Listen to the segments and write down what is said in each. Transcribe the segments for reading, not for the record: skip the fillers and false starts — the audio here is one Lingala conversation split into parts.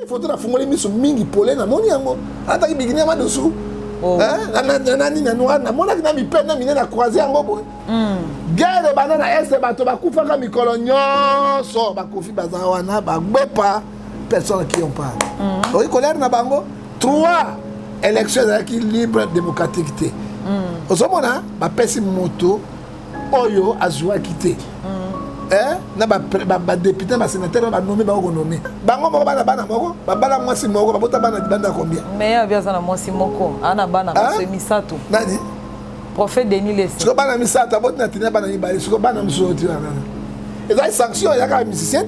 Il faut que la fumée mise sur mingi pollen à mon yango. Attends, il bigné ma dessous. Nani na noir na mona na mi peine na mine na croiser yango boy. Guerre banana est bato ba kufa ka mikolo nyonso ba kofi bazawana ba gbepa personne qui en parle. Oui, colère na bango. 3 élections qui libre démocratique. Ozomona ba pesi moto oyo azwa quitter. Na ba député ba sénateur ba nommé ba nommé bango moko bana moko ba bana mwasi moko ba bota bana banda combien mais ya biaza na mwasi moko ana bana ba misato nani prophète Denis Lesi siko bana misato bota na tina bana ibali siko bana msoti wana et sanction ya ka musicien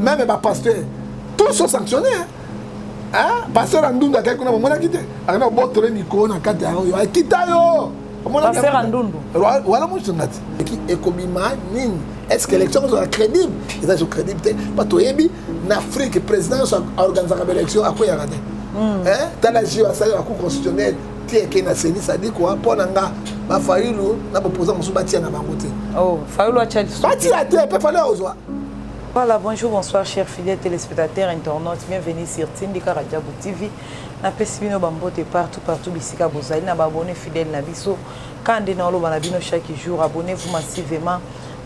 même ba pasteur tous sont sanctionnés pasteur Andunda quelque na mona kité ana botole miko na kati ya yo akita yo pasteur Andundu voilà mon sonati qui ekobima nini. Est-ce que l'élection est crédible? Ils sont crédibles. Parce que l'Afrique, le président a organisé l'élection à quoi il y a gagné. Dans la JO, la Cour constitutionnelle, ça dit quoi? Pour Nanga, Fayoulou, n'a pas posé mon bâti à Nabangote. Oh, Fayoulou a Chelsea. Bâti à terre, peut faire aux oies. Voilà, bonjour, bonsoir, chers fidèles téléspectateurs, internautes. Bienvenue sur Tindika Radiabou TV. Na pesibino bambote partout bisika bozali na abonné fidèle na biso. Quand on a abonné chaque jour, abonnez-vous massivement.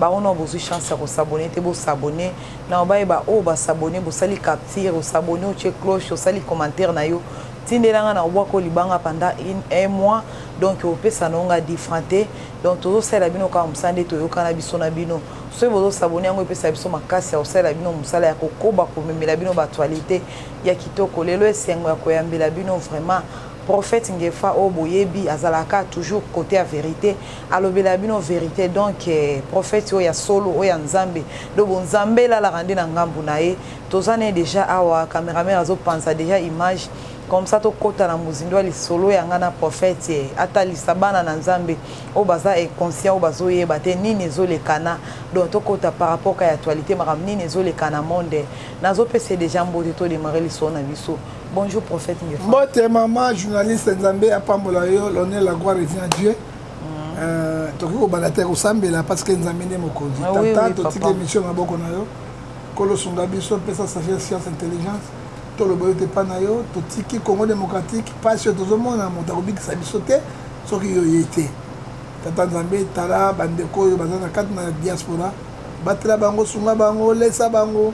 On a besoin de chance à s'abonner, de s'abonner. Na obaïba o ba s'abonner, bo sali capture, s'abonner, au check cloche, au sali commentaire na yo. Tindelanga na obako libanga pendant un mois. Donc on peut s'anonga différenté. Donc todo sala bino ka msande to yo kana biso na bino. So bozo s'abonner ngo pe sa biso makasi au sala bino musala ya kokoba ko memela bino ba actualité ya kitoko lelo esengo ya koyambela bino vraiment. Prophète Ngefa Oboyebi azalaka toujours côté à vérité alobela bino vérité donc prophète oya solo oya nzambe do bonzambe la rande na ngambu na ye tozane déjà awa cameraman azo pensa déjà image comme ça to kota na muzindo ali solo ya ngana prophète atalisa bana na nzambe o baza est conscient o bazo yeba te nini ezolekana donc to kota par rapport à actualité maram nini ezolekana monde nazo pese déjà mbote to démarrer liso na biso. Bonjour prophète Ngefa. Moi maman journaliste Nzambe à Pambola yo l'honneur la gloire revient à Dieu. Toki ko balater au sambela parce que Nzambe ne mokonzi. Tata to tiki émission na boko na yo. Kolo sunga biso pesa sagesse science intelligence. To lo boyote pa na yo to tiki Congo démocratique pas sur tout le monde na motarobi ki sabiso te soki yo yete. Tata Nzambe tala bandeko yo bazana kat na diaspora. Batela bango sunga bango lesa bango.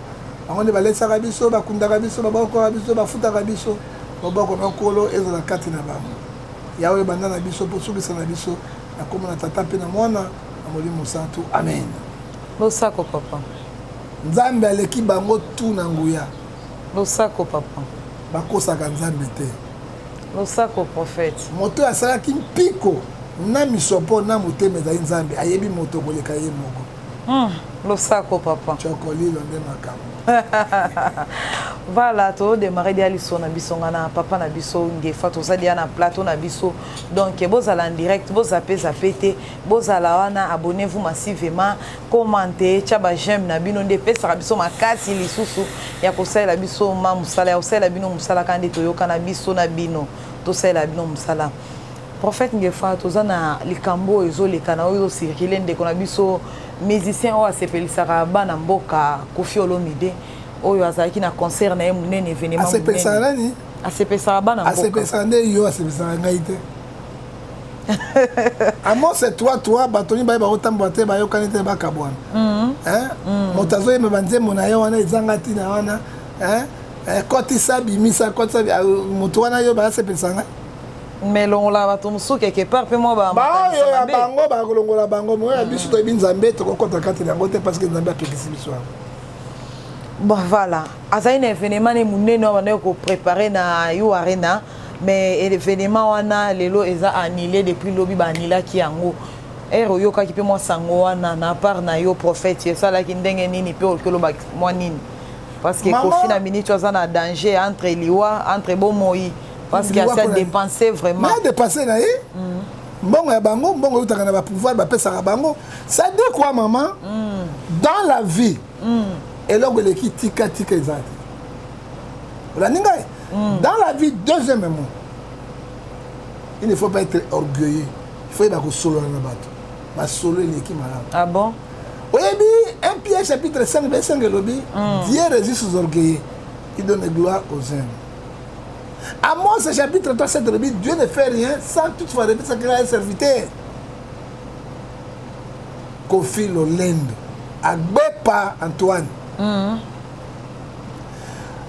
On est balé sarabiso, bakunda rabiso, babako rabiso, bafuta rabiso, babako na kolo ezo na kati na bango. Yawe banda na biso pour ceux qui sont na biso, na comme na tata pe na mwana, na molimo santu. Amen. Losako papa. Nzambe aleki bango tout na nguya. Losako papa. Bakosa ka Nzambe te. Losako prophète. Moto asala ki mpiko na misopo na moteme za Nzambe ayebi moto koleka ye moko. Losako papa. Chokoli londe makamo. Voilà, to démarrer dia liso na biso ngana papa na biso Ngefa to sadia na plateau na biso. Donc bozala en direct, bozape zapete, bozala wana abonnez-vous massivement, commentez, tchaba j'aime na bino nde pesa biso makasi lisusu ya kosala biso ma musala ya kosala bino musala kande to yoka na biso na bino to sala bino musala. Prophète Ngefa to zana likambo ezoleka na oyo circuler ndeko na biso musicien o asepelisaka bana mboka Koffi Olomide oyo azalaki na concert na ye munene événement asepelisa nani asepelisa bana mboka asepelisa nde yo asepelisa ngai te amo c'est toi batoni baye baotambola te bayokani te bakabwana moto azoyemba banzembo na ye wana ezanga ntina wana kotisa bimisa kotisa moto wana yo bayasepelisa ngai mais longola bato mosusu quelque part pe moi ba yo ya bango bakolongola bango mo ya biso to Nzambe to kokota kati na ngote parce que Nzambe apekisi biso. Bon voilà, azali na événement ne munene wana ko préparer na yo arena mais événement wana lelo eza annulé depuis lobi ba annula ki yango. Ero yo ka ki pe moi sango wana na part na yo prophète ça la ki ndenge nini pe okelo ba moi nini parce que Koffi na minute ozana danger entre liwa entre bomoi. Parce qu'il y a ça dépensé vraiment. Mais dépensé là, bon ya bango, bon utaka na ba pouvoir ba pesa ka bango. Ça dit quoi maman? Dans la vie. Et là le qui tika ezati. La ninga. Dans la vie deuxièmement. Il ne faut pas être orgueilleux. Il faut être solo na bato. Ba solo l'équipe malade. Ah bon? Oui, 1 Pierre chapitre 5 verset 5 lobby. Dieu résiste aux orgueilleux. qui donne gloire aux hommes. Amos chapitre 3, 7, Dieu ne fait rien sans toutefois répéter sa grâce à un serviteur. Kofi Lolendo, Agbepa Antoine.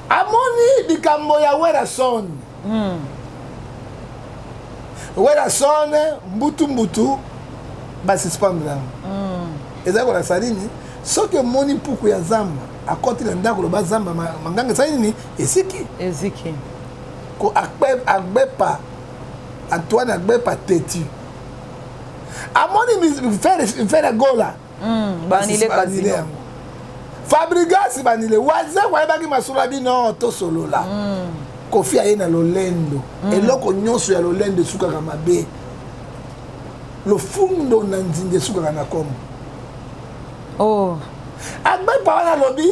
Amoni bikambo ya Werason. Werason, mbutu, basispandra. Ezako la salini, so que moni puku ya zamba, akoti la ndako loba zamba, manganga salini, Eziki. Ko Agbepa Antoine Agbepa Teti. Amoni faire gola. Banile casino. Fabrigas banile. Waza kwa ebaki masura bino to solo la. Kofi ayena lolendo. Eloko nyonso ya lolendo suka kama be. Lo fundo na nzinge suka kana komo. Oh. Agbepa wana lobi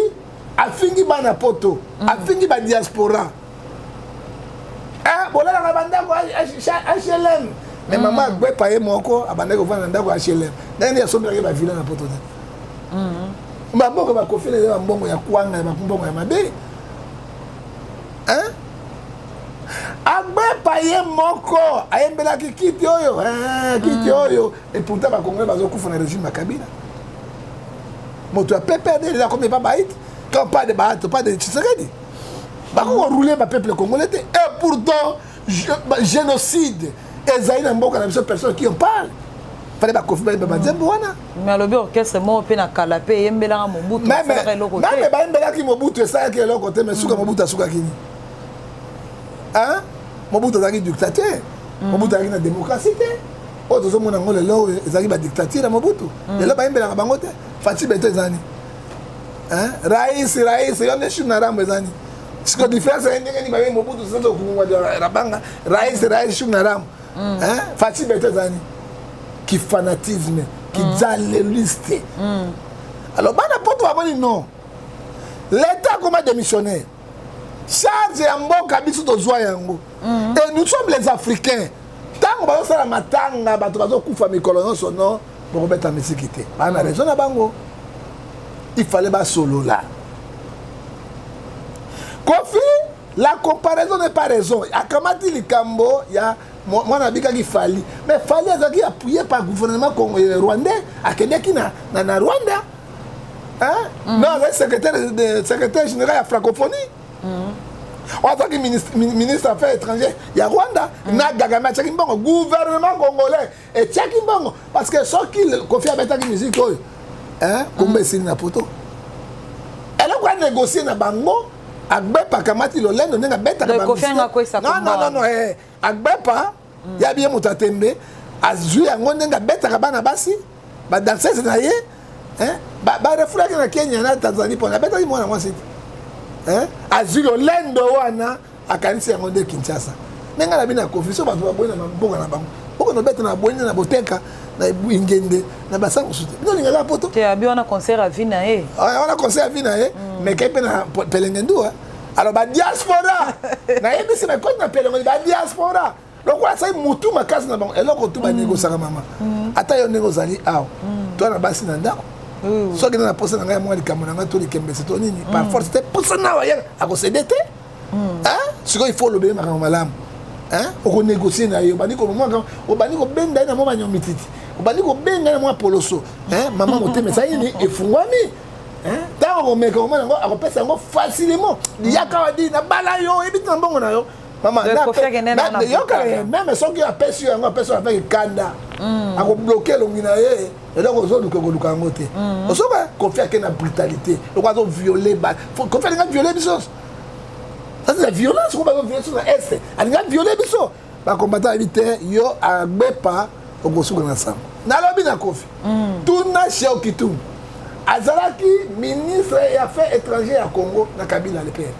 afingi bana poto. Afingi ba diaspora. Bola la bandako HLM. Mais maman Agbepa ye moko abandako vana ndako HLM. Ndani ya sombe ba villa na poto. Mbongo ba Kofi le mbongo ya kwanga ba mbongo ya mabe. Agbepa ye moko ayembela kiti oyo. Kiti oyo et pourtant ba Congolais bazo kufa na régime ya Kabila. Moto a perdre la comme pas baït. Quand pas de baït, pas de Tshisekedi. Bah on rouler ba peuple congolais et pourtant génocide et na mboka na biso personne qui en parle. Fallait ba Kofi ba Nzembo wana. Mais le orchestre mo pe na kalapé yembela Mobutu ça fait le côté. Mais ba yembela ki Mobutu ça qui est le côté mais suka Mobutu asuka kini. Hein? Mobutu azaki dictateur. Mobutu azaki na démocratie te. O tozo mona ngole lo ezaki ba dictature na Mobutu. Lelo ba yembela bango te. Fati beto ezani. Hein? Rais yone shuna rambo ezani. Ce que différence est que ni Mobutu santo kumwa de rabanga rais shuna rambo. Hein? Fati beto ezani. Qui fanatisme, qui zaléliste. Alors, bana poto aboni non. L'État comme démissionnaire. Charge mboka biso tozwa yango. Et nous sommes les Africains. Tant bazo sala matanga bato bazo kufa mikolo nyonso non pour remettre misikité. Bana raison na bango. Il fallait ba solo là. Kofi, la comparaison n'est pas raison. Akamati likambo ya moi nabika ki fali mais fali azaki appuyé par gouvernement rwandais akendeki na Rwanda hein non le secrétaire général de la francophonie on a qui ministre affaires étrangères il y a Rwanda na Gagame tchaki mbongo gouvernement congolais et tchaki mbongo parce que ceux qui confient avec la musique hein comme c'est na poto elle a négocier na bango Agbepa kamati lolendo nenga beta ka non Agbepa ya bien mutatembe azui yango nenga beta ka bana basi ba danseuse na ye hein ba reflète na Kenya na Tanzanie pona beta mwana mwasi hein azui lolendo wana akanisi yango de Kinshasa nenga na bina Kofi so bato babona mboka na bango boko no beta na boyina na boteka na ingende na basango sute no ninga la poto te abi wana concert à Vina on a concert à Vina mais kepe na Pelengendu alors ba diaspora na yebisi na koti na Pelengendu ba diaspora donc quoi ça mutu makasi na bango eloko tu ba négocier mama ata yo négocier aw toi na basi na ndako so que na posa na ngai mwali kamona to likembese to nini par force te posa na wa ya akosede te hein siko il faut le bien makama malamu hein on négocier na yo bani ko mwaka o bani ko benda na moma nyomititi o bani ko benga na mwa poloso hein mama moteme ça yini efungwami hein tant on met comment on apesa ngo facilement yaka wadi na bala yo ebita mbongo na yo maman na yo ka même ceux qui apesi yo ngo apesi avec kanda ako bloquer longina ye et donc ozo luka luka ngote osoba confier que na brutalité le quoi violer ba confier nga violer bisos ça c'est la violence qu'on va violer sur la est ali nga violer biso ba combattant éviter yo Agbepa okosuka na sam na lobi na Kofi tuna Cheikh Kitum azalaki ministre des affaires étrangères à Congo na Kabila le père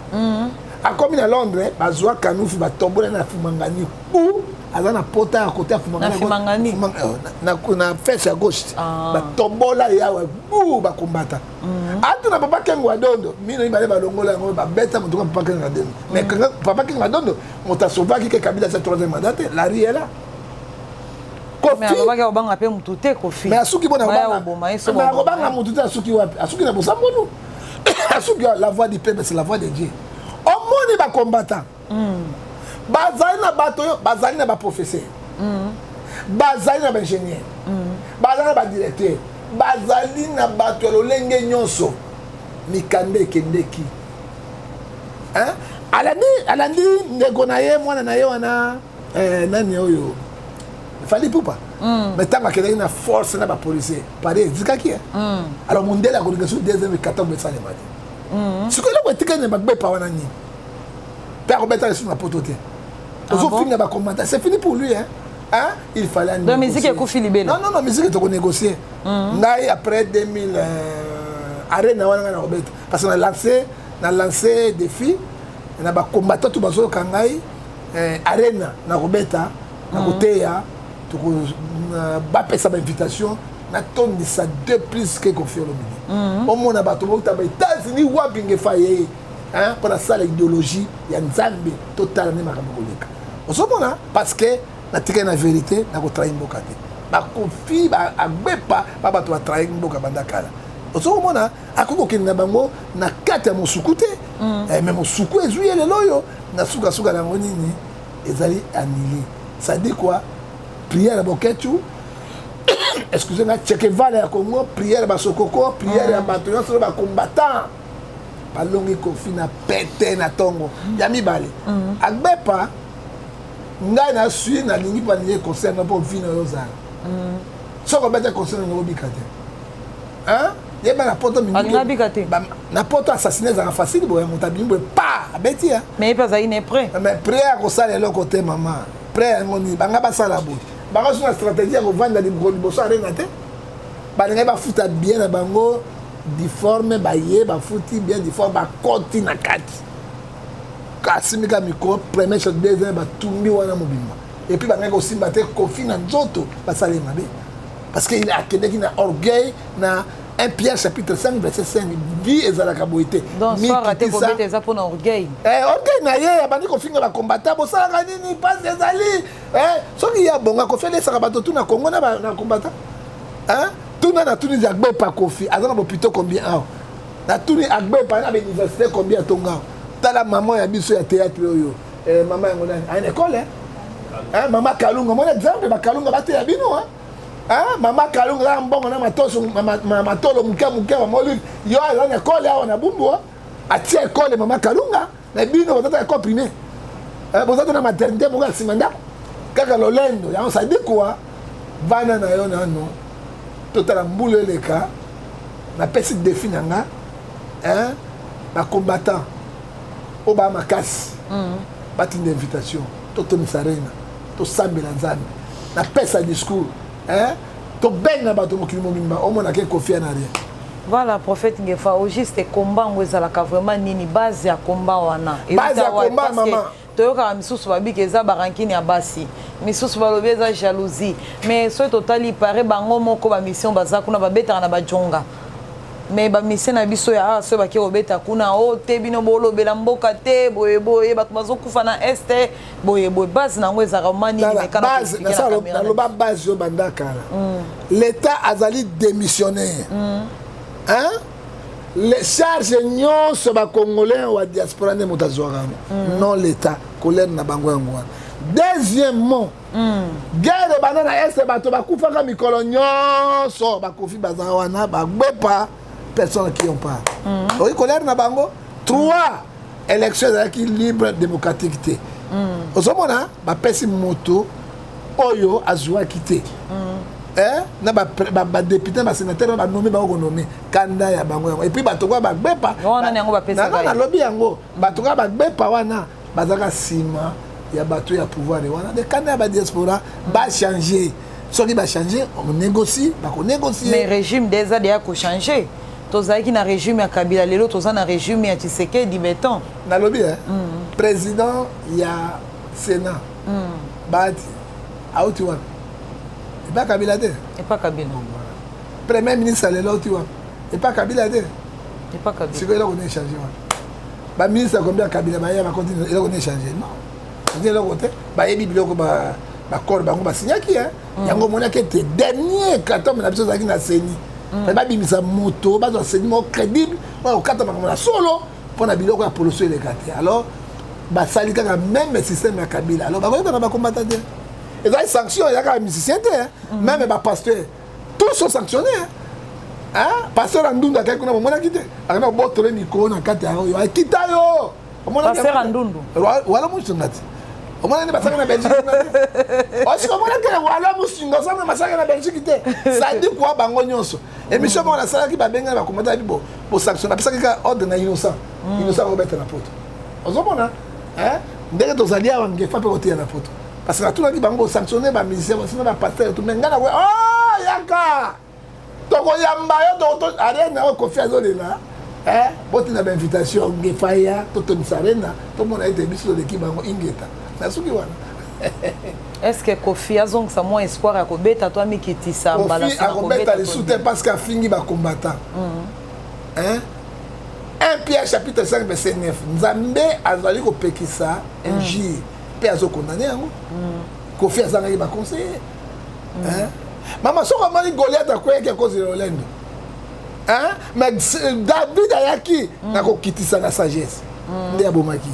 a comme à Londres bazwa kanufi batombola na Fumangani ou azana pota à côté Fumangani na fesse à gauche batombola yawe bu ba combattant atu na papa Kengo Adondo mino ibale balongola ngo ba beta mutuka papa Kengo Adondo mais papa Kengo Adondo motasovaki que Kabila sa troisième mandat la riela Kofi mais abanga obanga pe mutute Kofi mais asuki bona obanga mutute asuki wapi asuki na bosambonu asuki la voix du peuple c'est la voix de Dieu on ba combattant bazali na bato yo bazali na ba professeur bazali na ba ingénieur bazali na ba directeur bazali na bato ya lolenge nyonso mikande ekendeki alandi ndeko na ye mwana na ye wana nani oyo fali pupa mais ntango akendaki na force na bapolisier pari ezikaki alors mondele akolinga so deuxième katambo esalema te sikoyo eloko etikali na bagbepa wana nini mpe akobeta lesu na poto te ozofinga bacommanda c'est fini pour lui il fallait donc musique ekufi libela non musique tokonégocier ngai après 2000 arena wana ngai na kobeta parce que na lancé défi na bacombattant to bazoyoka ngai arena na kobeta na koteya bapesa bainvitation natondisa 2 plus ke Koffi Olomide omona bato bauta ba États-Unis wapi ngefa ye mpona sala idéologie ya nzambe totala nde makambo koleka ozomona parce que natikali na vérité nakotrahi mboka te bakofi agbepa babato batrahi mboka banda kala ozomona akoki kokende na bango na kati ya mosuku te mais mosuku ezwi ye lelo oyo na sukasuka nango nini ezali annulé ça dit quoi prière ya boketu excusez-moi Tchekevale ya Congo prière ya basokoko prière ya bato nyonso bacombattant balongi Koffi na pete na tongo ya mibale agbepa ngai na sui nalingi mpo alingi concert na mpo vino oyo ozala soko obeta concert nango obika te yeba na poto na poto assassiné ezalaka facile boye moto abimi boye pa abeti ya mais epe azali ne prêt mais prêt akosala eloko te mama prêt yango nini banga basala boye bango so na stratégie ya kovanda liboso arena te balingai bafuta bien na bango difforme baye bafuti bien difforme bakoti na kati kasimika mikro premier shot deuxième batumbi wana mobimba epuis bangai kosimba te Koffi na nzoto basali mabe parce que il akendeki na orgueil na 1 Pierre chapitre 5 verset 5 vie ezalaka boye te donc soir ate kobeta eza mpona orgueil orgueil na ye abandi kofinga bacombattant bosalaka nini mpasi ezali soki ya bongo Koffi alesaka bato tuna Congo na combattant tuna na tuni agbepa Koffi aza na bopito combien awa na tuni agbepa na bauniversité combien atonga awa tala mama ya biso ya théâtre oyo mama yango nani aina ekole mama Kalunga mona exemple bakalunga bateya bino mama Kalunga za mbongo na matolo muke bamoli yo aza na ekole awa na bumbu atia ekole mama Kalunga na bino bozata ekole primaire bozata na maternité moko ya nsima ndako kaka lolendo yango sadi kuwa vana na yo nano totala mbulu eleka napesi défi na nga bacombattant oyo baya makasi batinda invitation totomisa arena tosambela nzambe napesa discours tobenga bato mokili mobimba omonake Koffi na rien voilà prophète Ngefa au juste combat ngo ezalaka vraiment nini base ya combat wana base ya combat mama toyokaka misusu babiki eza barankini ya basi misusu balobi eza jalousie mais soki totali pare bango moko bamission baza kuna babetaka na bajonga mais bamission na biso ya awa soki baki kobeta kuna o te bino bolobela mboka te boyeboye bato bazokufa na este boyeboye base nango ezalaka manini naloba base yo banda kala l'état azali démissionnaire les charges nyonso bacongolais wa diaspora nde moto azwaka non l'état colère na bango yango wana deuxièmement guerre banda na este bato bakufaka mikolo nyonso bakofi baza wana bagbepa personne qui en parle oyi colère na bango 3 élection ezalaki libre démocratique te ozomona bapesi moto oyo azwaki te na badéputé basénateur banome bango konome kanda ya bango yango epuis bato kwa bagbepa nalobi yango bato kwa bagbepa wana bazalaka nsima ya bato ya pouvoir wana de kanda ya badiaspora bachange soki bachange onégocie bakonégocie mais régime déjà deya kochange tozalaki na régime ya Kabila lelo toza na régime ya Tshisekedi beton nalobi président ya Sénat bati auti wana epa Kabila te epa Kabila premier ministre lelo auti wana epa Kabila te epa Kabila siko eloko ne échange wana baministre combien ya Kabila baya bakontinue eloko ne échange non continue eloko te bayebi biloko bakore bango basinyaki yango monaki ete dernier katome na biso ozalaki na seni babimisa moto bazwa enseignement crédible okata makambo na solo mpona biloko ya poloso eleka te alors basali kaka même système ya Kabila alors bakoyeba na bakombata te ezali sanction eyaka musicien te même bapasteur tous sont sanctionnés pasteur Andundu akaki kuna bamonaki te akana kobotole mikolo na kati ya oyo akita yo pasteur Andundu wala mosunga te omona ni basaka na Belgique aussi omona ke wala mosunga osanga masaka na Belgique te ça dit quoi bango nyonso émission moko nasalaki babenga bakomata bibo bosanction napesaki ka ordre na innocent kobeta na poto ozomona ndenge tozali awa ngefa mpe kotia na poto parce que natunaki bango bosanctionne bamusicien bosina bapasteur to me ngai nakwe yaka tokoyamba yo arena oyo kofi azolela botina bainvitation ngefa ya totonisa arena tomona ete biso toleki bango ingeta nasuki wana est-ce que Kofi azongisa mwa espoir ya kobeta to amikitisa mbala Kofi akobeta lisusu te parce que afingi bacombattant 1 Pierre chapitre 5 verset 9 Nzambe azali kopekisa injure mpe azokondane yango Kofi azalaki baconseiller mama soko amoni Goliath akweyaki akozela olendo mais David ayaki nakokitisa na sagesse nde abomaki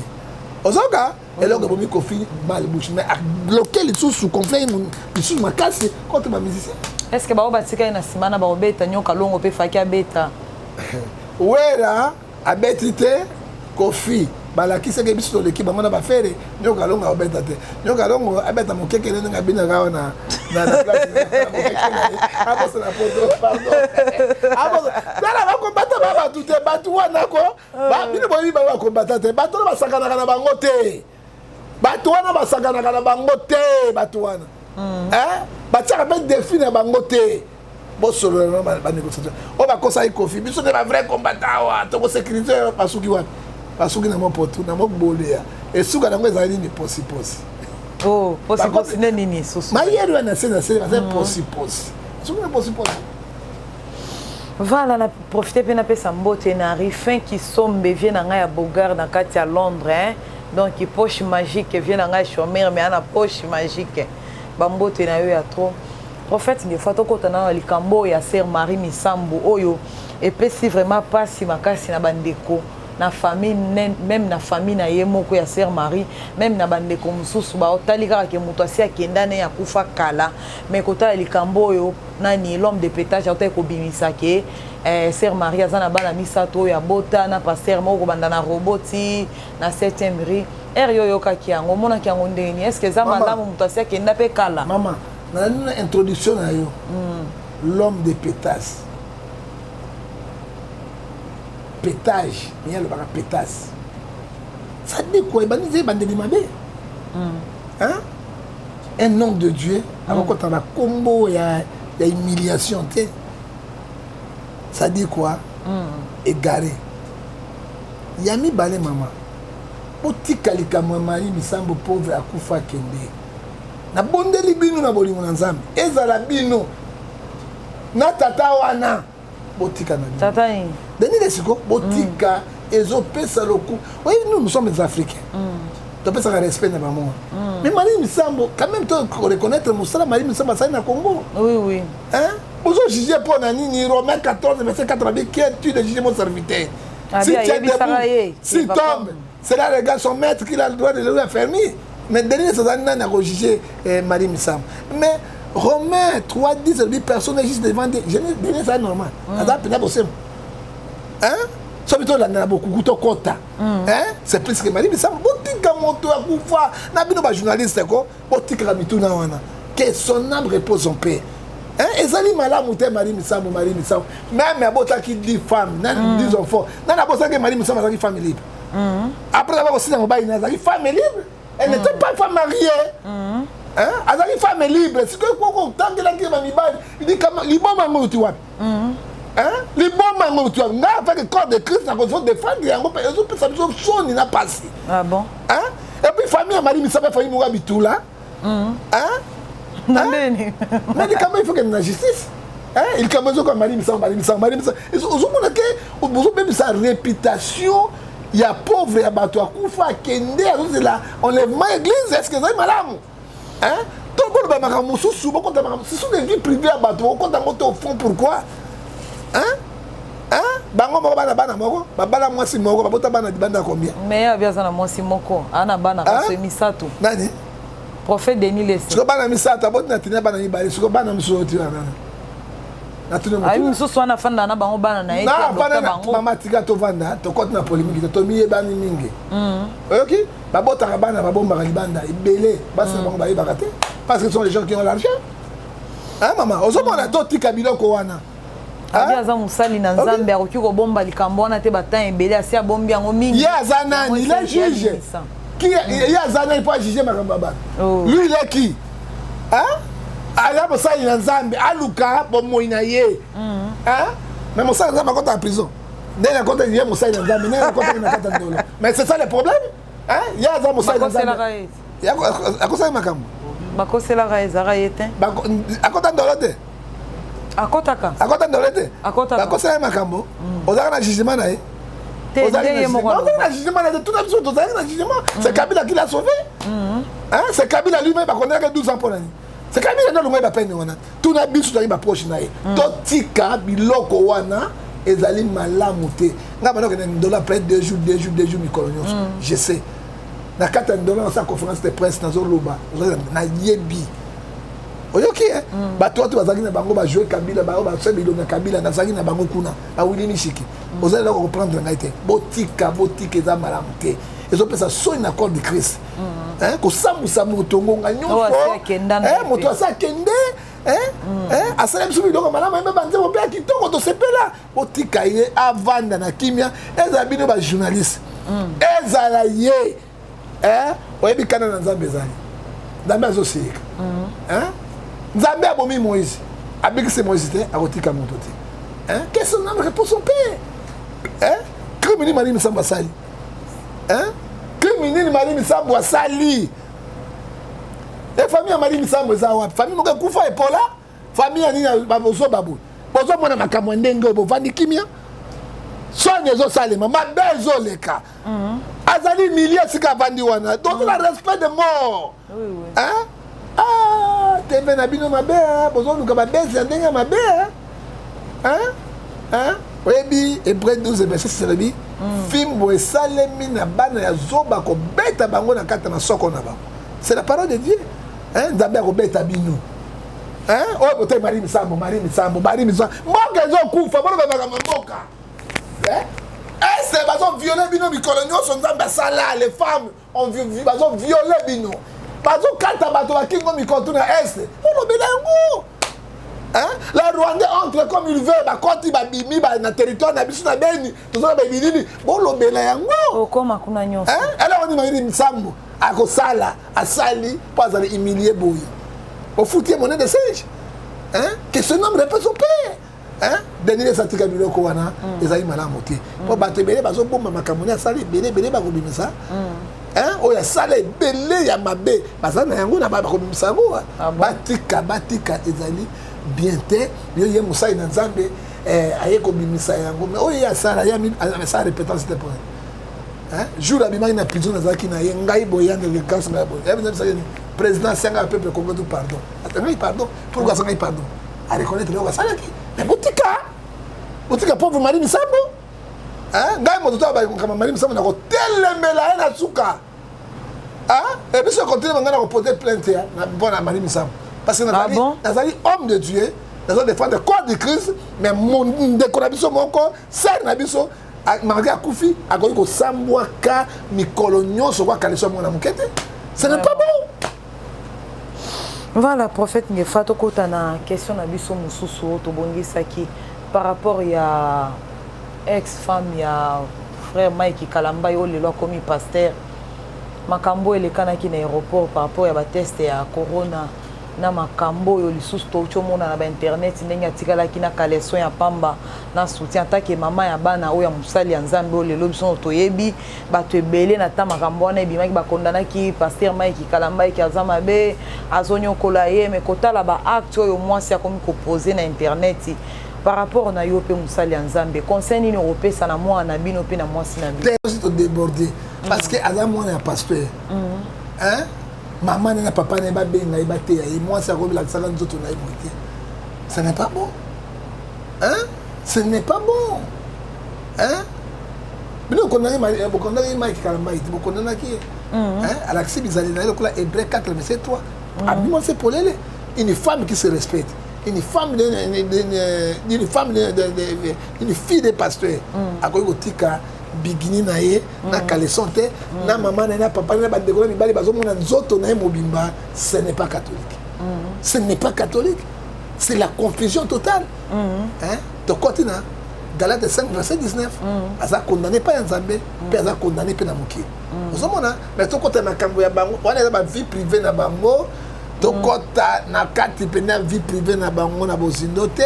ozoka eloko bomi Kofi malbouche mais bloquer lisusu conflit lisusu makasi contre bamusicien est-ce que bao batika na simana baobeta nyoka longo pe faki abeta wera abeti te Kofi balakisaki biso toleki bango na bafere nyoka longo abeta te nyoka longo abeta mokekele ndenge abinaka awa na place abosa na poto pardon tala bakombata babatu te batu wana ko bino boyi bakombata te batu na basakanaka na bango te batu wana basakanaka na bango te batu wana batiaka mpe défi na bango te bosolola na banégociation oyo bakosaki Kofi biso nde bavrai combattant awa tokosécurité basuki wapi basuki na mopoto na moboleya esuka nango ezali nini posiposi posiposi nde nini susu mayeri wana se bazali posiposi suki na posiposi voilà na profite mpe napesa mbote na rifin kisombe vie na ngai ya bogar na kati ya Londres donc poche magique vie na ngai chômeur mais ana poche magique bambote na yo ya trop prophète ngefa tokota na likambo ya sœur Marie Misambo oyo epesi vraiment pasi makasi na bandeko na famille même na famille na ye moko ya sœur Marie même na bandeko mususu ba otali kaka ke muto asi akendane ya kufa kala mais kota likambo oyo nani l'homme de pétage auta ko bimisa ke sœur Marie azana bana misato ya bota na pasteur moko banda na roboti na 7e rue yo kaki yango mona ki yango ndeni est-ce que za malamu muto asi akenda pe kala mama na une introduction na yo l'homme de pétage pétage il le baka pétage ça dit quoi il bande de mabe un homme de Dieu alors quand on a combo il y a humiliation tu ça dit quoi égaré yami balé maman otika likamwa Marie Misambo pauvre akufa kende na bondeli bino na bolingo na Nzambe ezala bino na tata wana botika na bino tata ni Denis Lesiko botika ezopesa loku oui nous sommes des Africains tu peux ça respect na maman mais Marie Misambo quand même tu reconnaître Moussala Marie Misambo ça na Congo oui ozo juger pour nani Romains 14 verset 80 qui tu de juger mon serviteur si tu es debout si tombe c'est là le gars son maître qui a le droit de le affermir mais Denis Lesiko n'a juger Marie Misambo mais Romains 3:10 dit personne n'est juste devant Dieu Denis c'est normal ada pena possible Sobito la na beaucoup to kota c'est plus que Marie Misambo botika moto ya kufa na bino ba journaliste ko botika mituna wana que son âme repose en paix ezali malamu te Marie Misambo même abota qui dit femme nan disons fort nan abota que Marie Misambo est femme libre après avoir aussi dans mobile na femme libre elle n'était pas femme mariée azali femme libre c'est que quoi tant que la qui va mibali il dit comme liboma ngotu wapi liboma ngotu wapi nga avec le corps de Christ na ko défendre yango pe ezo pesa biso soni na pasi bon et puis famille Marie Misambo famille mo bitula Nandeni mais il faut que la justice il commence comme Marie Misambo ozo mona ke ozo même sa réputation il y a pauvre ya bato akufa kende azo la enlèvement église est-ce que c'est malamu tout le monde va me sous beaucoup de ce sont des vies privées à bateau quand on au fond pourquoi bango moko bana moko babala mwasi moko babota bana dibanda combien mais ya biaza na mwasi moko ana bana kaso misato nani prophète Denis Lesse siko bana misato aboti na tina bana mibale siko bana msoti wana na tino mutu ayi msusu wana fanda na bango bana na eke dokta bango mama tika to vanda to kote na polémique to miye bani mingi oyoki babota ka bana babomba libanda ibele basi bango ba yibaka te parce que ce sont les gens qui ont l'argent hein maman ozomona to tika biloko wana Abia za musali na Nzambe akoki ko bomba likambo wana te batan ebele asi abombi yango mingi. Ya zanani il est juge. Qui ya zanani pas juger makambo baba. Lui il est qui? Hein? Aya musali na Nzambe aluka bomoyi na ye. Hein? Mais musali na Nzambe akota en prison. Ndenge akota ye musali na Nzambe, ndenge akota na kata ndolo. Mais c'est ça le problème? Hein? Ya za musali na Nzambe. Ya akosala makambo. Bakosela ka ezara yete. Akota ndolo te. Akotaka ndolete akosala makambo ozaka na jugement na ye na jugement na tout biso tozalaki na jugement c'est Kabila qui l'a sauvé c'est Kabila lui-même bakondaka 12 ans mpona nini c'est Kabila nde olongo bapene wana tuna biso tozali baproche na ye totika biloko wana ezali malamu te nga bandokende ndola après 2 jours mikolo nyonso je sais na kati ya ndola nasala conférence de presse nazoloba nayebi oyoki bato oyo bazalaki na bango bajoue Kabila bao basala bilongo ya Kabila nazalaki na bango kuna bawili mishiki ozali loko koprendre ngai te botika eza malamu te ezopesa soni na corps de Christ kosambusa moto ngonga nyonso moto asa akende asala biso biloko malamu ayembe banzembo mpe ya kitoko tosepela botika ye avanda na kimia ezala bino bajournaliste ezala ye oyebi kana na Nzambe ezali Nzambe azosika Nzambe abomi Moïse abikisi Moïse te akotika moto te qu'est-ce que son âme répond son père criminel Marie Misambo asali criminel Marie Misambo asali et famille ya Marie Misambo eza wapi famille moko ekufa epola famille ya nini babozo babu bozomona makambo ndenge bovandi kimia soni ezosalema mabe ezoleka azali milie esika avandi wana donc la respect de mort teve na bino mabe bozoluka babesi ya ndenge ya mabe oyebi Hébreux 12 verset 6 elobi fimbo esalemi na bana ya zoba kobeta bango na kati na soko na bango c'est la parole de Dieu Nzambe akobeta bino oyo botai Marie Misambo mboka ezokufa bolobebaka mboka ese bazoviole bino mikolo nyonso Nzambe asala les femmes bazoviole bino bazokata bato bakingo mikolo na este olobela yango la Rwandais entre comme il veut bakoti babimi na territoire na biso na beni tozala babinini bolobela yango okoma kuna nyonso ala oni Marie Misambo akosala asali po azali humilié boye ofutie monnaie de singe que ce homme répète son père Denis esatika biloko wana ezali malamu te po bato ebele bazobomba makambo asali ebele bakobimisa oyo asala ebele ya mabe baza na yango na bakobimisa yango batika ezali bien te yo ye mosali na Nzambe aye kobimisa yango mais oyo asala asala répétance te point jour abimaki na prison nazalaki na ye ngai boyanga lekansi ngai boye président asenga ya peuple congo tout pardon atangai pardon pourquoi asengai pardon a reconnaître loko asalaki mais botika pauvre Marie Misambo ngai moto to bakama Marie Misambo nakotelemela ye na suka ebiso continue banga na koposer plainte na mpona Marie Misambo parce que nazali homme de Dieu nazali défendre le corps de Christ mais ndeko na biso moko sere na biso malgré akufi akoki kosambwaka mikolo nyonso kwa kaleso mwana moke te ce n'est pas bon. Voilà, prophète Ngefa tokota na question na biso mosusu tobongisaki par rapport ya ex-femme ya frère Mike Kalamba yo lelo komi pasteur makambo elekanaki na aéroport par rapport ya ba test ya corona na makambo yo lisusu tochomona na ba internet ndenge atikalaki na kaleso ya pamba na soutien atake mama ya bana oya musali ya Nzambe lelo biso toyebi bato ebele na ta makambo wana ebimaki bakondanaki pasteur Mike Kalamba ki azama be azonyokola ye me kotala ba acte oyo mwasi akomi proposer na internet par rapport na yo pe musali ya Nzambe conseil nini opesa na mwana na bino pe na mwasi na bino te déborder parce que azam mwana ya pasteur maman na papa na ba benga ibate ya moi ça comme la sala nzoto na ibate ce n'est pas bon ce n'est pas bon hein bino kondana Mike Kalambai tu kondana qui hein Alexis Bizali na lokola Hébreu 4:3 abimo c'est polele une femme qui se respecte une fille de pasteur akoki kotika bigini na ye na caleçon te na maman na papa na bandeko mibali bazomona nzoto na ye mobimba ce n'est pas catholique ce n'est pas catholique c'est la confusion totale hein donc continue Galates 5 verset 19 aza condamné pas Nzambe pe aza condamné pe na moki ozomona mais to kota na kambo ya bango wana eza ba vie privée na bango to kota na kati pe na vie privée na bango na bozindo te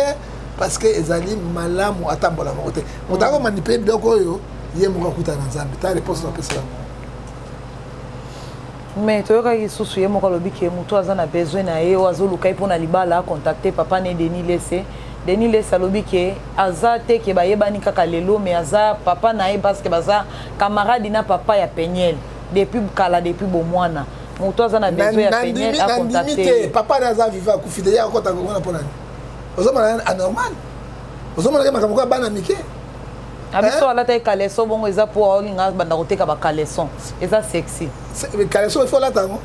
parce que ezali malamu atambola moko te motako manipuler biloko oyo ye moko kuta na Nzambe ta réponse na pesa mais toyokaki susu ye moko alobi ke moto aza na besoin na ye oyo azolukai mpo na libala acontacte papa ne Denis Lese alobi ke aza te ke bayebani kaka lelo mais aza papa na ye parce que baza camarade na papa ya Peniel depuis kala depuis bomwana moto aza na besoin ya Peniel acontacte papa na aza viva kufide ya kota ngona pona ni ozomana anormal ozomana ke makamoko bana mike abiso alata e caleçon bongo eza po olinga banda koteka ba caleçon eza sexy caleçon il faut la tango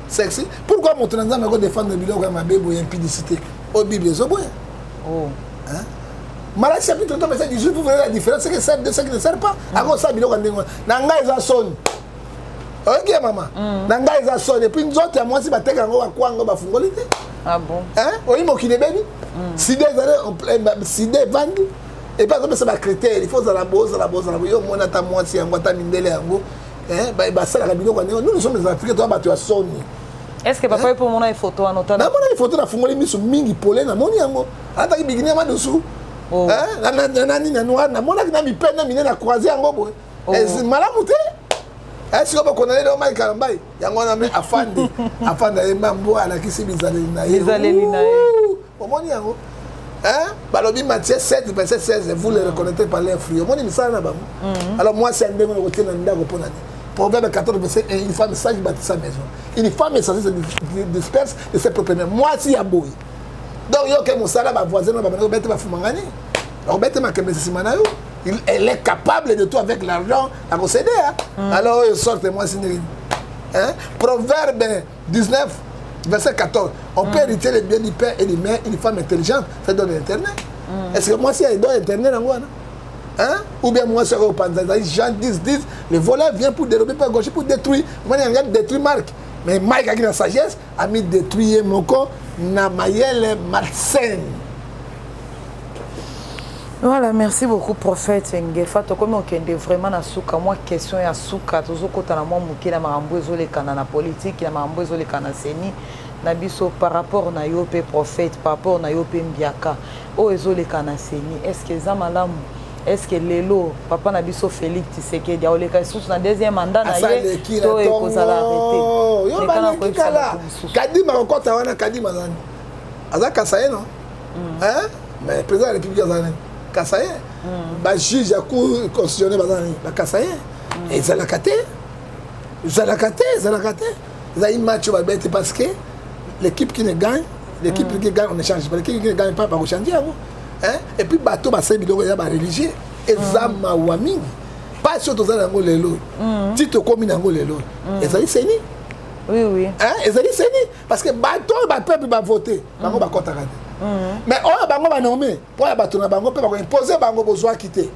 sexy pourquoi moto na Nzambe ko défendre biloko ya mabebo ya impudicité au Bible ezoboya oh hein Malaki chapitre 3 verset 18 vous verrez la différence c'est que ça de ce qui ne sert pas ako ça biloko ndenge na ngai eza son OK maman na ngai eza son et puis nzoto ya mwasi bateka ngo bakwango bafungoli te ah bon hein oyi mokile bebi si des années en plein si des vandi et pas comme ça ba critère il faut la boza yo mona ta mwasi yango ta mindele yango hein ba sala ka biloko ndenge nous sommes les Africains toi batu ya soni. Est-ce que papa peut montrer une photo en notant? Na mona une photo na fungoli miso mingi polé na moni yango ata ki bigini ma dessous hein na nini na noir na mona ki na mi peine na mine na croiser yango boy et malamu te est-ce que vous connaissez le Mike Kalambai yango na me afanda e mambo ala kisi bizaleli na ye omoni yango hein balobi Matthieu 7 verset 16 vous le reconnaîtrez par leurs fruits omoni misala na bango alors moi c'est ndenge ko tena ndako pona ni Proverbe 14 verset 1 une femme sage bâtit sa maison une femme insensée se disperse de ses propres mains moi si ya boy donc yo ke musala ba voisin ba bana bete ba fumangani alors bete ma kembe simana yo elle est capable de tout avec l'argent à concéder alors sortez-moi signe hein Proverbe 19 verset 14 on peut hériter les biens du père et des mères une femme intelligente fait donner internet est-ce que moi si elle donne internet en hein ou bien moi sur au Panza Jean 10 le voleur vient pour dérober par gauche pour détruire moi il regarde détruire Marc mais Mike avec la sagesse a mis détruire moko na mayele malsaine. Voilà, merci beaucoup prophète Ngefa to comme okende vraiment na suka moi question ya suka tozokota na moi mukila marambo ezolekana na politique na marambo ezolekana seni na biso par rapport na yo pe prophète par rapport na yo pe mbiaka o ezolekana seni est-ce que za malamu est-ce que lelo papa na biso Félix Tshisekedi a oleka sous na deuxième mandat na ye to ekozala arrêter yo bana kala kadima kokota wana kadima zani azaka saye non hein mais président de la République azani kasaye ba juge ya cour constitutionnel bazani ba kasaye et zalakate za une match va bête parce que l'équipe qui ne gagne l'équipe qui gagne on ne change pas l'équipe qui ne gagne pas va changer hein et puis bateau ba se biloko ya ba religieux ezama wa mingi pas surtout za ngo lelo tito komi ngo lelo ezali seni oui hein ezali seni parce que bateau ba peuple va voter bango ba kota kade mais oyo bango ba nommé pour ya bato na bango pe ba ko imposer bango besoin quitter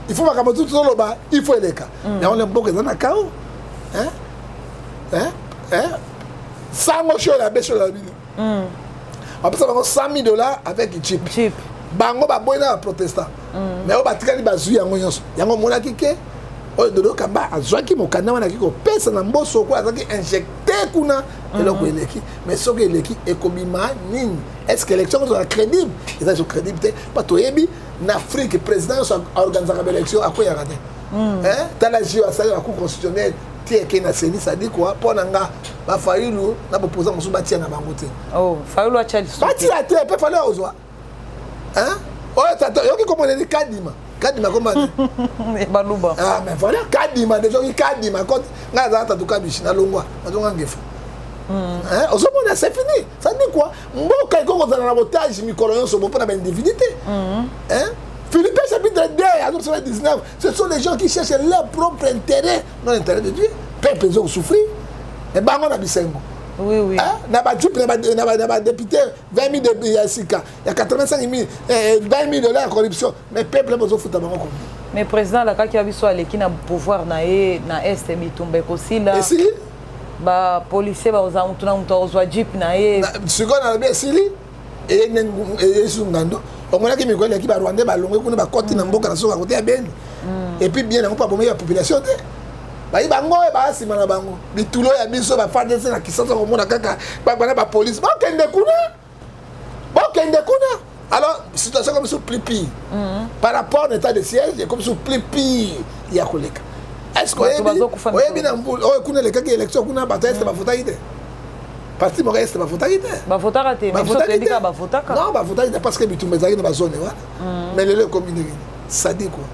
il faut ba tout loba il faut eleka mais on est beaucoup dans na kao hein sango show la beso la bino on peut savoir $100,000 avec chip bango ba boina protestant mais o batikali bazui yango nyonso yango mona kike o dodo kamba azwaki mokanda wana kiko pesa na mboso ko azaki injecter kuna eloko eleki mais soki eleki ekobima nini est-ce que l'élection soit crédible ils sont crédibles pas to yebi na Afrique président soit organiser une élection à quoi ya raté hein tala jio asali la cour constitutionnelle tie ke na seni ça dit quoi pona nga ba fayulu na opposant musu batia na bango te oh fayulu a chali batia te pe fallait ozwa hein oh tata yoki komona ni kadima comment baluba ah mais voilà kadima déjà kadima quand nga za tata tukabishi na longwa azonga ngefa hein ozomona c'est fini ça dit quoi mboka ikongo za na botage mikolo yonso bo pona ba individualité hein Philippiens chapitre 2, verset 19, ce sont les gens qui cherchent leur propre intérêt, non l'intérêt de Dieu. Peuple, ils ont souffert. Et ben, on a bisengo. Oui, oui. Il y a des députés, 20 000 de Yassika, il y a 85 000, 20 000 $ de corruption. Mais peuple, ils ont foutu à Bango. Mais président, la qui a vu soit qui n'a pouvoir na Est Bitumbe aussi là. Et si? Ba policier ba uzamutuna mutozwa jeep na Est. Siko na be sili et sungando. On m'a dit que qui ba Rwanda ba longo kuna ba koti na mboka na soka côté ya Beni. Et puis bien on pas bomber la population te. Ba ibango ba sima na bango. Bitulo ya biso ba fadese na kisasa ko mona kaka ba police. Ba kende kuna. Ba kende kuna. Alors, situation comme ça, plus pire. Par rapport à l'état de siège, comme ça, plus pire, il y a collègue. Est-ce que vous avez bien un les cas d'élection, vous avez bataille, c'est pas faute. Parti Montréal, c'est pas faute. Ba faute raté, mais ça dit ba faute. Non, ba faute parce que bitumbe zali na zone voilà. Mais le commune ça dit quoi?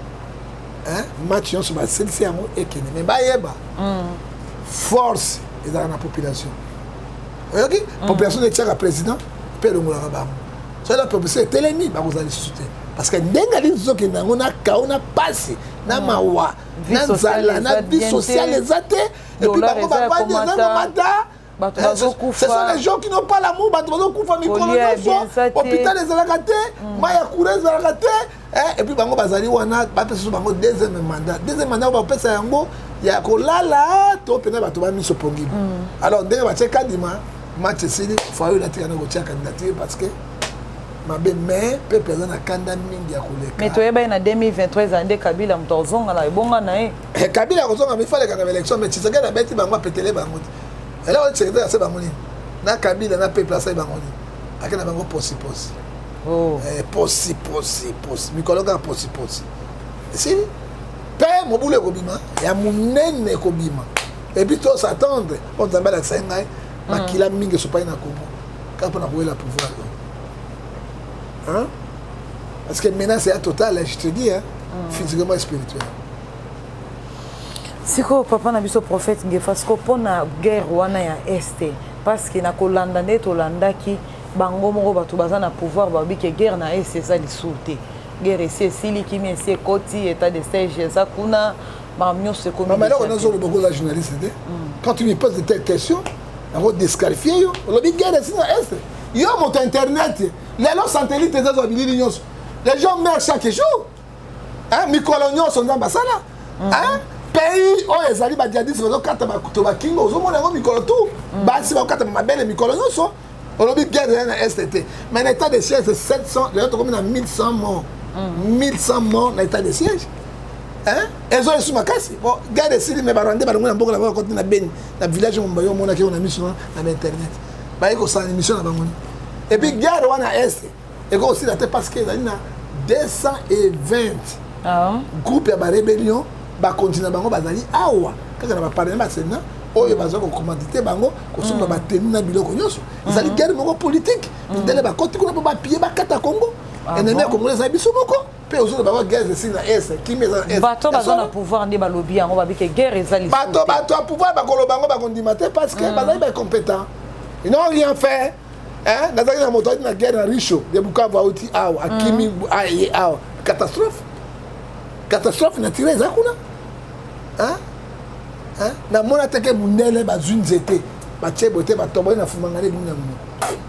Hein? Match sur ba c'est amo ekene. Mais ba yeba. Force est dans la population. OK? Population de Tchaka président, peut le moula ba. C'est la population est l'ennemi, bah vous allez soutenir. Parce que n'engali zoke na ngona kaona passé, na mawa, na zala, na vie sociale les athées, et puis bah va pas des mata. Ce sont les gens qui n'ont pas l'amour, bah tu vas kufa mikolo nyonso, hôpital les alakate, maya kure alakate, et puis bango bazali wana ba peso bango deuxième mandat ba pesa yango ya kolala to pena ba to ba miso pongi. Alors ndenge ba cheka dima match sili faut aller la tika na go cheka candidature parce que mais peuple na kanda mingi ya koleka. Mais tu eba na 2023 ande Kabila mtozonga la ebonga na e. Kabila kozonga mi fale kana élection mais Tshisekedi na beti bango petele bango. Et là on Tshisekedi ase bango ni. Na Kabila na peuple ase bango ni. Akena bango posi. Oh. Posi. Mikolo ka posi. Si pe mobule ko bima ya munene ko bima. Et puis tout s'attendre on zamba la senga makila mingi sopa na Congo. Quand on a joué la pouvoir. Hein? Parce que maintenant c'est à total, je te dis, hein, physiquement et spirituellement. Si papa na biso prophète Ngefasko pona guerre wana ya este parce que na kolanda net olanda ki bango moko batu baza na pouvoir babi ke guerre na este ça lisuté. Guerre c'est sili qui met c'est koti état de siège ça kuna mamio se comme. Mais là on a sur le beaucoup de journalistes. Quand tu me poses de telles questions, on va disqualifier yo. On dit guerre c'est na este. Yo mon internet. Les satellites les gens meurent chaque jour. Hein? Mikolonions sont dans Bassala. Hein? Pays où les alliés badjadis sont dans Katabakutoba King, aux hommes Mikolotou. Bassi va Katabama belle Mikolonions sont. On a dit guerre de la STT. Mais l'état de siège c'est 700, les autres communes à 1100 morts. 1100 morts dans l'état de siège. Hein? Elles ont reçu ma casse. Bon, guerre de Syrie, mais Barandé, Barandé, Barandé, Barandé, Barandé, dans le village où on a mis sur Internet. Bah, il y a une émission là-bas. Et puis, guerre wana est, et aussi la tête parce qu'il y a 220 groupes de rébellion, bah continuer bango bazali awa. Quand on va parler maintenant, oyo bazo ko commanditer bango, ko suma ba tenir na biloko nyonso. Ezali guerre moko politique. Ndele ba koti kuna ba pied ba kata Congo. Ennemi congolais za biso moko. Pe ozo ba guerre de sina est, qui met en est. Bato bazo na pouvoir ndi ba lobby yango ba bi ke guerre ezali. Bato a pouvoir ba koloba bango ba kondimate parce que bazali ba compétent. Ils n'ont rien fait. Hein? Dans la moto, il y a une guerre à Richo, de Bukavu à Oti, à Kimi, à catastrophe. Catastrophe, il y a tiré les akuna. Hein? Hein? Na mona teke mundele bazune zete. Bache bote batombo na fumangane buna muno.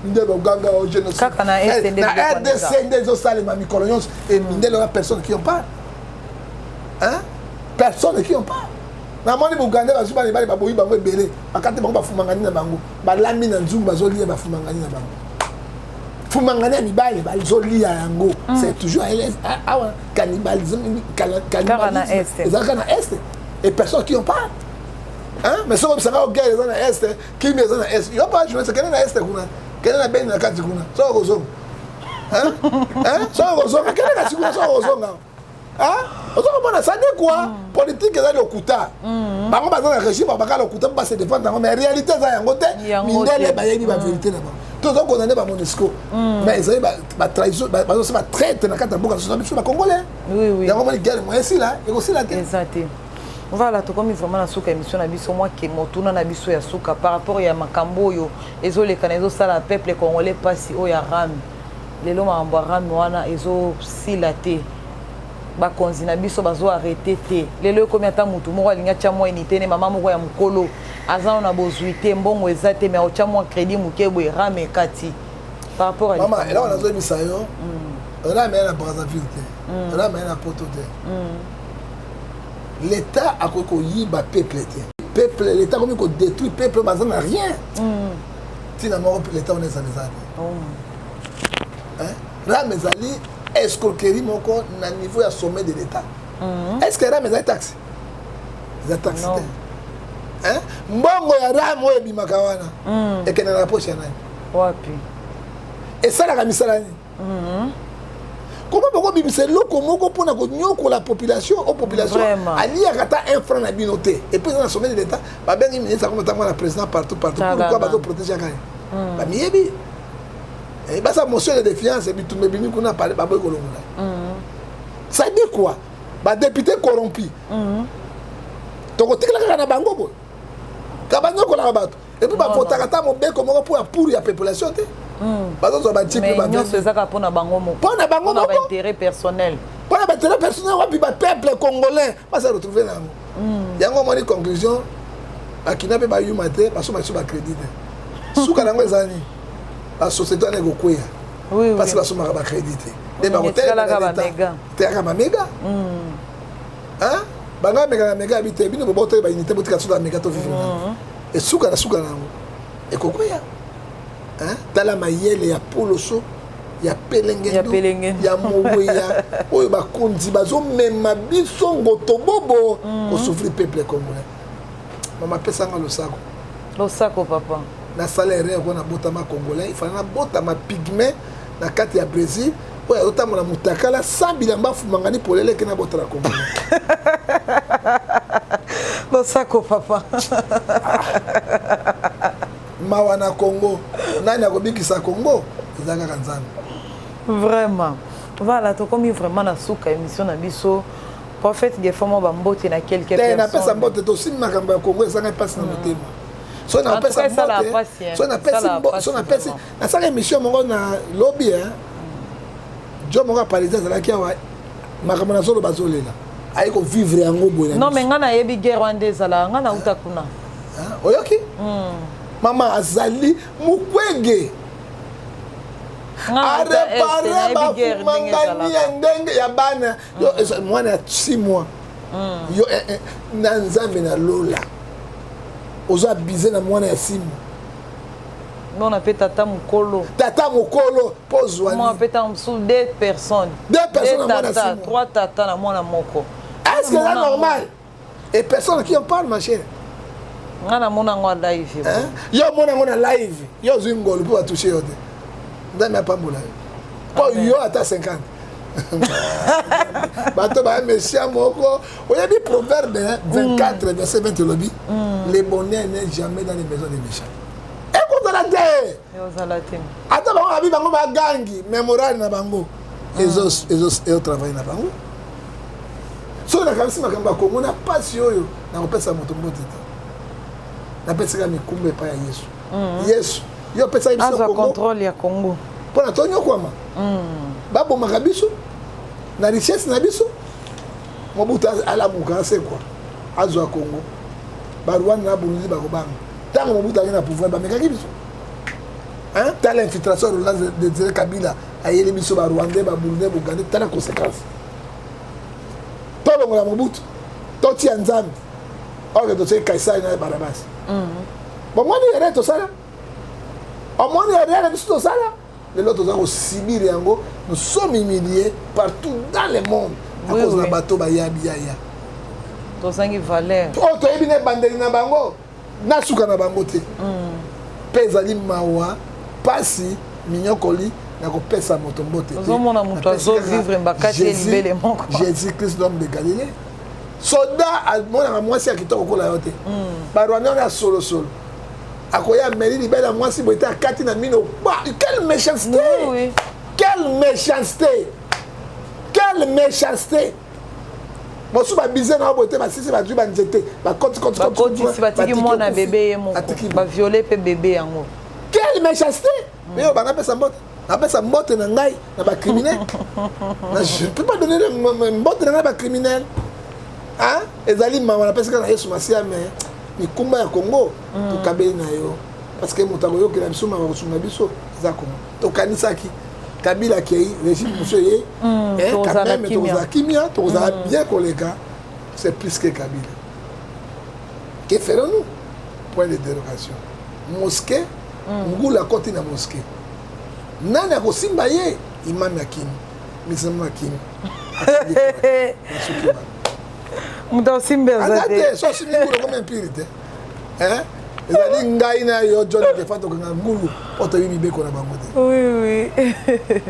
Mundele baganga au génocide. Kaka na RDC na RDC des osale ma mikolonions et mundele la personne qui ont pas. Hein? Personne qui ont pas. Na moni buganda bazuba ni bali baboyi bango ebele bakate bango bafumangani na bango balami na nzungu bazolia bafumangani na bango fumangani ni bali bazolia yango c'est toujours awa cannibalisme ezaka na est et personne qui en parle hein mais ça comme ça va au gars dans la est qui met dans la est yo pas je sais que na est kuna kena na ben na kati kuna so gozo hein so gozo kena na sikuna so gozo nga hein on ça dit quoi politique est le kuta bango bazana régime bakala kuta ba se défendre mais réalité za yango te mindele ba yebi ba vérité na ba tout donc on a ba Monisco mais ils ba trahison ba se ba traite na kata boka so ba congolais oui yango ba guerre moi ici là et aussi là exact voilà to comme vraiment na suka émission na biso moi ke motuna na biso ya suka par rapport ya makambo yo ezolekana ezosala peuple congolais pasi o ya ram lelo makambo ya ram wana ezo silate bakonzi na biso bazo arrêter te lelo komi ata mutu moko alinga tia mwa unité ne mama moko ya mukolo azana na bozuité mbongo ezate mais otia mwa crédit mukebo erame kati par rapport à maman là on a zo bisayo là mais na Brazzaville te là mais na Poto te l'état a ko yiba peuple te peuple l'état comme ko détruit peuple bazana rien tina moko l'état on est ça les hein là mais ali escroquerie moko na niveau ya sommet de l'état est-ce que là mais les taxes hein mbongo ya ramo ebimaka wana ekena na poche na wapi et ça la kamisala ni comment beaucoup bimisa loko moko pona ko nyoko la population ali akata un franc na binoté et puis dans le sommet de l'état ba bengi ministre comme tamo la président partout pourquoi ba protéger kai ba miyebi et bah ça motion de défiance et puis tout me bimi kuna parler ba boy kolongola ça dit quoi ba député corrompu toko tekela na bango bo kabanyo ko la bato et puis ba potakata mo beko moko pour la population te bazo zo ba type ba mais c'est ça pona bango mo pona bango mo intérêt personnel pona ba intérêt personnel wa puis ba peuple congolais pas se retrouver là yango moni conclusion akina pe ba yumate ba so ba crédit suka nango ezani la société ne go kwea oui parce que ba so ma ba crédit et ba hotel te ka ba mega hein banga mega mega habité bino boboto ba unité botika so da mega to vivre et suka nango e ko kwea hein tala mayele ya poloso ya pelengendo ya moweya oyo bakonzi bazomema biso ngotobobo ko souffrir peuple congolais mama pesa nga losako papa na salaire ko na botama congolais il fallait na botama pygmée na kati ya Brésil oyo otamona mutakala 100 bilamba fumangani polele ke na botala congolais losako papa mawa na Congo nani akobikisa Congo ezanga kanzana vraiment voilà to comme vraiment na suka émission na biso prophète des femmes bambote na quelques personnes na pesa mbote to sim makamba Congo ezanga passe na motema so na pesa mbote so na pesa na sala émission mongo na lobby hein jo mongo parisien za ki awa makamba na solo bazolela ayi ko vivre yango boye non mais ngana yebi guerre rwandaise ala ngana utakuna oyoki mama azali mukwege arepare bafumangani ya ndenge ya bana yo mwana ya 6 mois yo na nzambe na lola ozo abize na mwana ya 6 mois on peut tata mukolo pozwa moi peut en dessous 2 personnes na mwana 6 mois 3 tata na mwana moko est-ce que c'est normal et personne qui en parle ma chère ngana mona ngwa live yo mona ngona live yo zingolo pour toucher yo te ndame apambola ko yo ata 50 bato ba mesia moko oyebi proverbe 24 verset 20 lobi le bonheur n'est jamais dans les maisons des méchants écoute la terre yo zalatim ata ba abi bango ba gangi mémoral na bango esos et travail na bango so na kamisi makamba Kongo na passe yo na kopesa moto mbote na pesa mikumbe pa ya Yesu Yesu yo pesa biso Congo contrôle ya Congo pona tonyo kwama babo makabiso na richesse na biso Mobutu ala mukase kwa azwa Congo ba Rwanda na Burundi ba kobanga tango Mobutu na pouvoir ba mekaki biso hein tala infiltration de Kabila ayeli biso ba Rwanda ba Burundi ba Uganda tala conséquence tolo la Mobutu toti anzambe ok to say kaisa na barabas bon moi ni reto sala au moins il y a rien de tout ça là les autres ont subir yango nous sommes humiliés partout dans le monde à cause de bateau ba yabi ya to sangi valeur oh to yebi ne bandeli na bango na suka na bango te pezali mawa pasi minyokoli na ko pesa moto mbote te ozomona moto azo vivre mbakati elibele moko Jésus Christ l'homme de Galilée soda mona mwasi akitoko kola yote ba Rwanda na solo akoya meri libela mwasi boite akati na mino quelle méchanceté oui. quelle méchanceté mosu ba bize na boite ba sisi ba juba nzete ba koti si batiki mwana bébé moko ba violer pe bébé yango quelle méchanceté mais yo banga pesa mbote Après ça mbote na ngai na ba criminel. Je peux pas donner mbote na ba criminel. Hein? Ezali mama na pesa na Yesu masia mais ni kumba ya Congo to kabeli na yo parce que motango yo ke na biso mama sunga biso za Congo. To kanisaki Kabila qui régime monsieur ye quand même to kimia to za bien collègue c'est plus que Kabila. Que ferons-nous? Point de dérogation. Mosquée, ngula koti na mosquée. Nani akosimba ye imam ya kimi. Misama kimi. Muta simbe zate. Ate so simbi ngulu comme impurité. Hein? Ezali ngai na yo John ke fato nga ngulu oto bibi beko na bango te. Oui oui.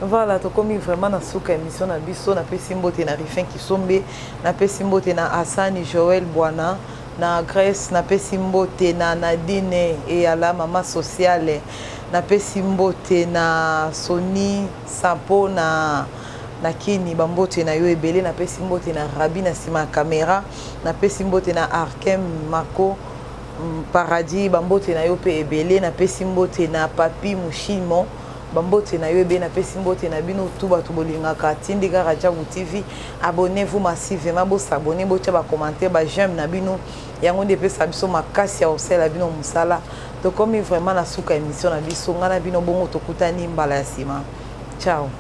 Voilà, to komi vraiment na suka émission na biso na pesi mbote na Rifin Kisombe, na pesi mbote na Asani Joël Bwana, na Grace na pesi mbote na Nadine et ala mama sociale, na pesi mbote na Sony Sapo na kini bambote na yo ebele, na pesi mbote na Rabi na sima caméra, na pesi mbote na Arkem Marco Paradis bambote na yo pe ebele, na pesi mbote na Papi Mushimo bambote na yo ebe na pesi mbote na bino tuba tubolingaka tindika Rajabu TV. Abonnez-vous massivement, bo s'abonner, bo tia ba commenter, ba j'aime na bino yango nde pesa biso makasi ya osela bino musala. To komi vraiment na suka émission na biso ngana bino bongo tokutani mbala ya sima. Ciao.